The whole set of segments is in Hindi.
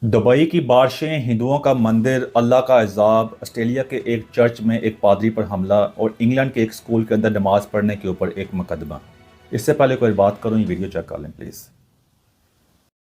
दुबई की बारिशें, हिंदुओं का मंदिर, अल्लाह का अज़ाब, ऑस्ट्रेलिया के एक चर्च में एक पादरी पर हमला और इंग्लैंड के एक स्कूल के अंदर नमाज पढ़ने के ऊपर एक मुकदमा। इससे पहले कोई बात करूं, ये वीडियो चेक कर लें प्लीज़।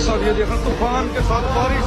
सब ये देखो तूफान के साथ बारिश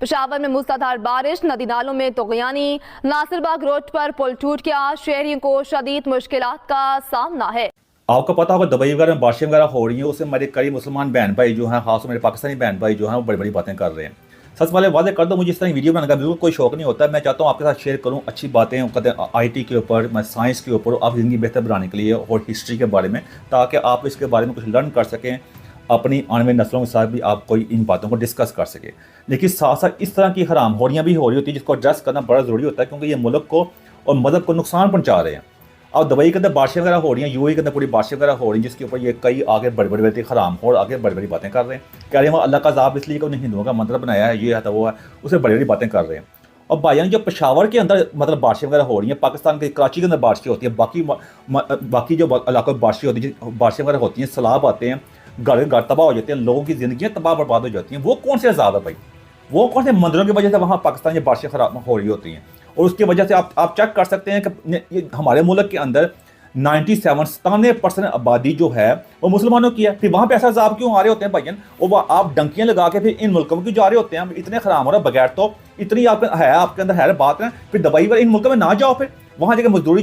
पेशावर में मूसलाधार बारिश, नदी नालों में तुगयानी, नासिरबाग रोड पर पुल टूट गया। शहरियों को शदीद मुश्किलात का सामना है। आपको पता होगा दुबई वगैरह में बारिशें वगैरह हो रही हैं, उससे हमारे कई मुसलमान बहन भाई जो हैं, खास मेरे पाकिस्तानी बहन भाई जो हैं, वो बड़ी बड़ी बातें कर रहे हैं। सबसे पहले वादे कर दो, मुझे इस तरह वीडियो बनाने का बिल्कुल कोई शौक नहीं होता। मैं चाहता हूँ आपके साथ शेयर करूँ अच्छी बातें, कहते हैं IT के ऊपर, मैं साइंस के ऊपर, आप ज़िंदगी बेहतर बनाने के लिए और हिस्ट्री के बारे में, ताकि आप इसके बारे में कुछ लर्न कर सकें, अपनी आने वाली नस्लों के साथ भी आप कोई इन बातों को डिस्कस कर सके। लेकिन साथ साथ इस तरह की हराम होरियाँ भी हो रही होती है, जिसको एड्रेस करना बड़ा ज़रूरी होता है, क्योंकि ये मुल्क को और मज़हब को नुकसान पहुँचा रहे हैं। अब दुबई के अंदर बारिशें वगैरह हो रही हैं, UAE के अंदर पूरी बारिशें वगैरह हो रही हैं, जिसके ऊपर ये कई आगे बड़ी बड़ी बातें हराम और आगे बड़ी बड़ी बातें कर रहे हैं। कह रहे हैं वो अल्लाह का अज़ाब इसलिए कि उन्हें हिंदुओं का मंदिर बनाया है, ये है तो वो है, उसे बड़ी बड़ी बातें कर रहे हैं। और भाईजान, जो पेशावर के अंदर मतलब बारिशें वगैरह हो रही हैं, पाकिस्तान के कराची के अंदर बारिशें होती हैं, बाकी जो इलाकों में बारिशें होती हैं, बारिशें वगैरह होती हैं, सैलाब आते हैं, घर तबाह हो जाते हैं, लोगों की ज़िंदगियाँ तबाह बर्बाद हो जाती हैं। वो कौन से अज़ाब है भाई? वो कौन से मंदिरों की वजह से वहाँ पाकिस्तान में बारिशें खराब हो रही होती हैं? और उसकी वजह से आप चेक कर सकते हैं कि ये हमारे मुल्क के अंदर 97% आबादी जो है वो मुसलमानों की है। फिर वहाँ पे ऐसा अज़ाब क्यों आ रहे होते हैं भाईजान? और वो आप डंकियाँ लगा के फिर इन मुल्कों में क्यों जा रहे होते हैं? इतने खराब हो रहा है बगैर, तो इतनी आपके अंदर है बात है, फिर दुबई पर इन मुल्कों में ना जाओ। फिर वहाँ जगह मजदूरी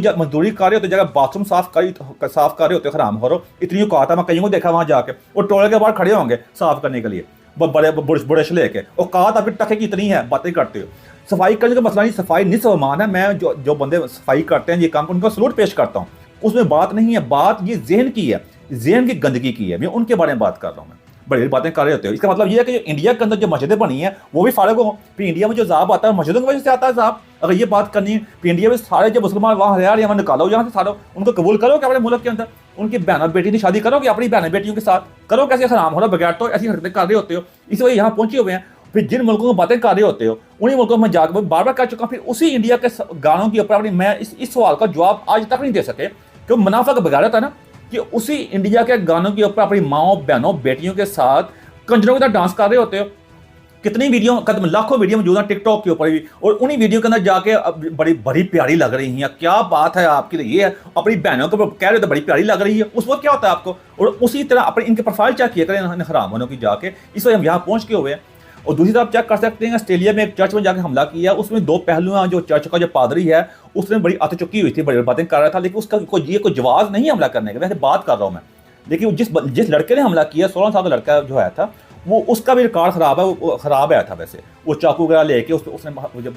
कर रहे होते, जगह बाथरूम साफ कर रहे होते, खराब हो रहा इतनी औकात है। मैं कईयों को देखा वहाँ जाके, वो टोले के बाहर खड़े होंगे साफ करने के लिए, बड़े बुरश लेके। औकात आपकी टके की इतनी है, बातें करते हो। सफाई करने का मसला नहीं, सफाई निस्वान है। मैं जो बंदे सफाई करते हैं ये काम, उनको सलूट पेश करता हूँ, उसमें बात नहीं है। बात ये जहन की है, जहन की गंदगी की है। मैं उनके बारे में बात कर रहा हूँ। मैं बड़ी बातें कर रहे होते हो। इसका मतलब ये है कि इंडिया के अंदर जो मस्जिदें बनी हैं वो भी फारग हो। फिर इंडिया में जो ज़ाब आता है मस्जिदों की वजह से आता है ज़ाब। अगर ये बात करनी है, फिर इंडिया में सारे जो मुसलमान वहाँ रह रहे हैं, निकालो यहाँ से सारा, उनको कबूल करो कि अपने मुल्क के अंदर उनकी बहन बेटी की शादी करो कि अपनी बहन बेटियों के साथ करो। कैसे हराम हो रहा बगैर, तो ऐसी हरकतें कर रहे होते हो, इस वजह यहाँ पहुंचे हुए हैं। फिर जिन मुल्कों को बातें कर रहे होते हो, उन्हीं मुल्कों में जाकर बार बार कर चुका हूँ। फिर उसी इंडिया के गानों के ऊपर मैं इस सवाल का जवाब आज तक नहीं दे सके, क्योंकि मुनाफा का बगैरत है ना, कि उसी इंडिया के गानों के ऊपर अपनी माओ बहनों बेटियों के साथ कंजरों की तरह डांस कर रहे होते हो। कितनी वीडियो, कदम लाखों वीडियो मौजूद है टिकटॉक के ऊपर भी, और उन्हीं वीडियो के अंदर जाके बड़ी बड़ी प्यारी लग रही हैं। क्या बात है आपकी, तो ये है अपनी बहनों को कह रहे हो तो बड़ी प्यारी लग रही है, उस वक्त क्या होता है आपको? और उसी तरह अपने इनके प्रोफाइल चेक किया करें हराम होने की जाके, इस वजह हम यहाँ पहुँच के हुए हैं। और दूसरी तरफ चेक कर सकते हैं, ऑस्ट्रेलिया में एक चर्च में जाकर हमला किया, उसमें दो पहलू हैं। जो चर्च का जो पादरी है उसने बड़ी आतचुक्की हुई थी, बड़ी बातें कर रहा था, लेकिन उसका कोई जवाब नहीं हमला करने का। वैसे बात कर रहा हूँ मैं, लेकिन जिस लड़के ने हमला किया, 16 साल का लड़का जो आया था, वो उसका भी रिकॉर्ड खराब है। वो खराब आया था वैसे, वो चाकू वगैरह लेके उसने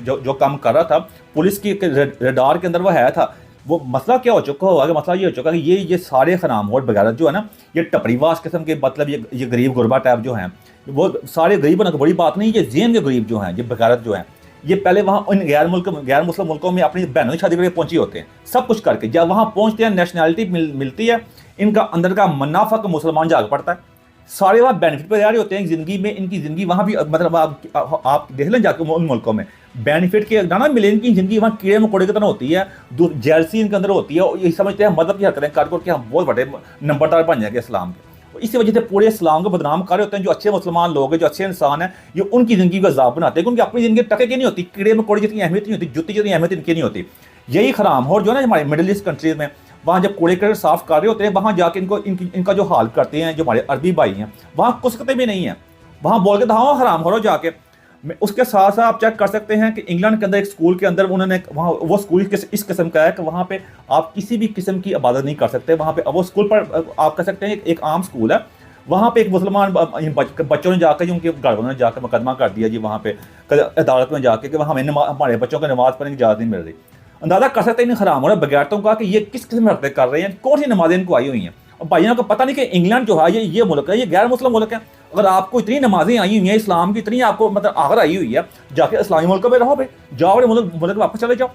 जो काम कर रहा था, पुलिस की रडार के अंदर वो है था। वो मसला क्या हो चुका होगा कि मसला ये हो चुका है कि ये सारे खराम और वगैरह जो है ना, ये टपरीवास किस्म के, मतलब ये गरीब गुरबा टाइप जो हैं, वो सारे गरीब होने की बड़ी बात नहीं। ये जेन के गरीब जो हैं, ये बगारत जो हैं, ये पहले वहाँ उन गैर मुस्लिम मुल्कों में अपनी बहनों की शादी करके पहुंचे होते हैं, सब कुछ करके। जब वहाँ पहुँचते हैं, नेशनैलिटी मिलती है, इनका अंदर का मुनाफा मुसलमान जाग पड़ता है। सारे वहाँ बेनिफिट पर जा रहे होते हैं ज़िंदगी में। इनकी ज़िंदगी वहाँ भी, मतलब आप देख लें जाकर उन मुल्कों में, बेनिफिट के ना मिले। इनकी ज़िंदगी वहाँ कीड़े मकोड़े की तरह होती है, जेलसी इनके अंदर होती है। और ये समझते हैं मदद की हरकतें करके हम बहुत बड़े नंबरदार बन जाएंगे इस्लाम के। इसी वजह से पूरे इस्लाम को बदनाम कर रहे होते हैं। जो अच्छे मुसलमान लोग हैं, जो अच्छे इंसान हैं, ये उनकी ज़िंदगी को अजाब बनाते हैं, क्योंकि अपनी ज़िंदगी टके की नहीं होती। कीड़े मकोड़े जितनी अहमियत नहीं होती, जुत्ती जितनी अहमियत इनकी नहीं होती। यही हराम हो जो है ना हमारे मिडिल ईस्ट कंट्रीज़ में, वहाँ जब कूड़े कचरे साफ कर रहे होते हैं, वहाँ जाके इनका जो हाल करते हैं जो हमारे अरबी भाई हैं, वहाँ कुसकते भी नहीं हैं। वहाँ बोल के हाँ हराम हो रहा जाके। उसके साथ साथ आप चेक कर सकते हैं कि इंग्लैंड के अंदर एक स्कूल के अंदर उन्होंने, वहाँ वो स्कूल इस किस्म का है कि वहाँ पे आप किसी भी किस्म की इबादत नहीं कर सकते। वहाँ पे वो स्कूल पर आप कह सकते हैं एक आम स्कूल है, वहाँ पे एक मुसलमान बच्चों ने जाकर, उनके घर वालों ने जाकर मुकदमा कर दिया जी वहाँ पे अदालत में जाके कि हमें हमारे बच्चों को नमाज पढ़ने की इजाज़त नहीं मिल रही। अंदाजा कर सकते हैं इन हराम हो रहा बगैरतों का कि ये किस किस्म हरकतें कर रहे हैं, कौन सी नमाजें इनको आई हुई हैं। और भाइयों को पता नहीं कि इंग्लैंड जो है ये मुल्क है, ये गैर मुस्लिम मुल्क है। अगर आपको इतनी नमाजें आई हुई हैं इस्लाम की, इतनी आपको मतलब आखिर आई हुई है, जाके इस्लामी मुल्कों में रहो भाई, जाओ मुल्क वापस चले जाओ।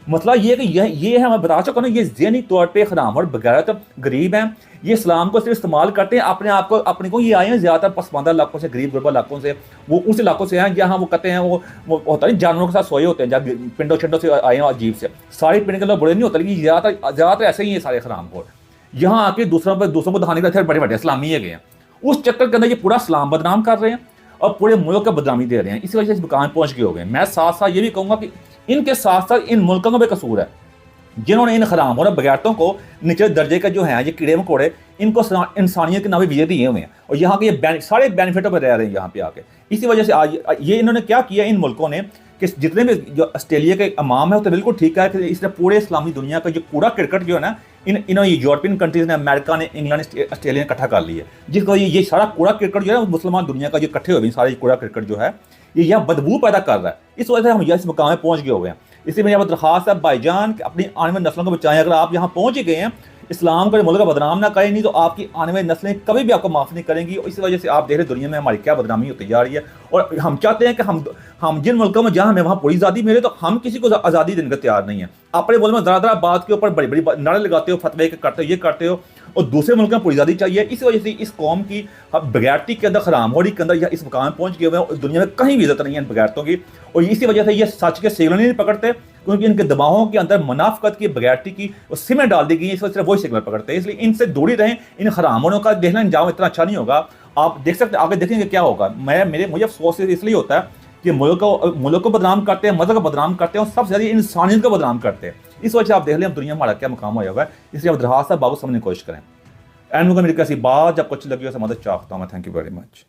मतलब ये कि ये है, मैं बता चुका हूँ, ये ज़हनी तौर पे हराम और बगैरत गरीब हैं। ये इस्लाम को सिर्फ इस्तेमाल करते हैं अपने आप को, अपने को। ये आए हैं ज़्यादातर पसमानदा इलाकों से, गरीब गुरबा इलाकों से, वो उस इलाकों से हैं जहाँ वो कहते हैं वो होता नहीं, जानवरों के साथ सोए होते हैं, जब पिंडों शिंडों से आए हैं अजीब से। सारे पिंड के लोग बुरे नहीं होते, लेकिन ज़्यादातर ऐसे ही हैं सारे हराम खोर। यहाँ आके दूसरों को दिखाने के लिए बड़े बड़े इस्लामी है गए हैं। उस चक्कर के अंदर ये पूरा इस्लाम बदनाम कर रहे हैं और पूरे मुल्क को बदनामी दे रहे हैं। इसी वजह से इस मुकाम पहुँच गए हो गए। मैं साथ साथ ये भी कहूँगा कि इनके साथ साथ इन मुल्कों का भी कसूर है, जिन्होंने इन हराम और बगैरतों को निचले दर्जे के जो हैं ये कीड़े मकोड़े, इनको इंसानियत के नामे वीज़े दिए हुए हैं और यहाँ के ये सारे बेनिफिटों पर रह रहे हैं यहाँ पे आके। इसी वजह से आज ये इन्होंने क्या किया, इन मुल्कों ने, कि जितने भी जो ऑस्ट्रेलिया के इमाम है वो तो बिल्कुल ठीक है कि इसने पूरे इस्लामी दुनिया का जो कूड़ा क्रिकेट जो है ना, इन्होंने यूरोपियन कंट्रीज़ ने, अमेरिका ने, इंग्लैंड ने, ऑस्ट्रेलिया ने इकट्ठा कर लिया, जिसको ये सारा कूड़ा क्रिकेट जो है मुसलमान दुनिया का जो इकट्ठे हुए सारे कूड़ा क्रिकेट जो है ये यहाँ बदबू पैदा कर रहा है। इस वजह से हम इस मुकाम में पहुँच गए हुए हैं। इसलिए मेरी दरख्वास्त है भाईजान कि अपनी आने वाली नस्लों को बचाएं। अगर आप यहाँ पहुँच गए हैं, इस्लाम को मुल्क का बदनाम ना करें, नहीं तो आपकी आने वाली नस्लें कभी भी आपको माफ़ नहीं करेंगी। और इस वजह से आप देख रहे दुनिया में हमारी क्या बदनामी होती जा रही है। और हम चाहते हैं कि हम जिन मुल्कों में जहाँ हमें वहाँ पूरी आज़ादी मिले, तो हम किसी को आज़ादी देने को तैयार नहीं है। अपने मुल्क में ज़रा बात के ऊपर बड़ी बड़ी नारे लगाते हो, फतवे करते हो, ये करते हो, और दूसरे मुल्क में पूरी आज़ादी चाहिए। इस वजह से इस कौम की बगैरती के अंदर, हरामखोरी के अंदर या इस मुकाम में पहुँच गए हुए हैं और दुनिया में कहीं भी इज्जत नहीं है इन बगैरतों की। और इसी वजह से ये सच के सिग्नल नहीं पकड़ते, क्योंकि इनके दिमागों के अंदर मुनाफिकत की, बगैरती की सीमेंट डाल दी गई है। इस वजह से वही सिग्नल पकड़ते हैं। इसलिए इनसे दूरी रहें। इन हरामों का देखना अंजाम इतना अच्छा नहीं होगा। आप देख सकते, आगे देखेंगे क्या होगा। मुझे अफसोस इसलिए होता है कि मुल्क को बदनाम करते हैं, मज़हब को बदनाम करते हैं और सबसे ज़्यादा इंसानियत को बदनाम करते हैं। इस वजह से आप देख लें दुनिया में हमारा क्या मुकाम होगा है। इसलिए आप दरख्वास्त है बाबू समझने की कोशिश करें। एंड मेरी कैसी बात जब कुछ लगी हो मदद चाहता हूँ मैं। Thank you very much.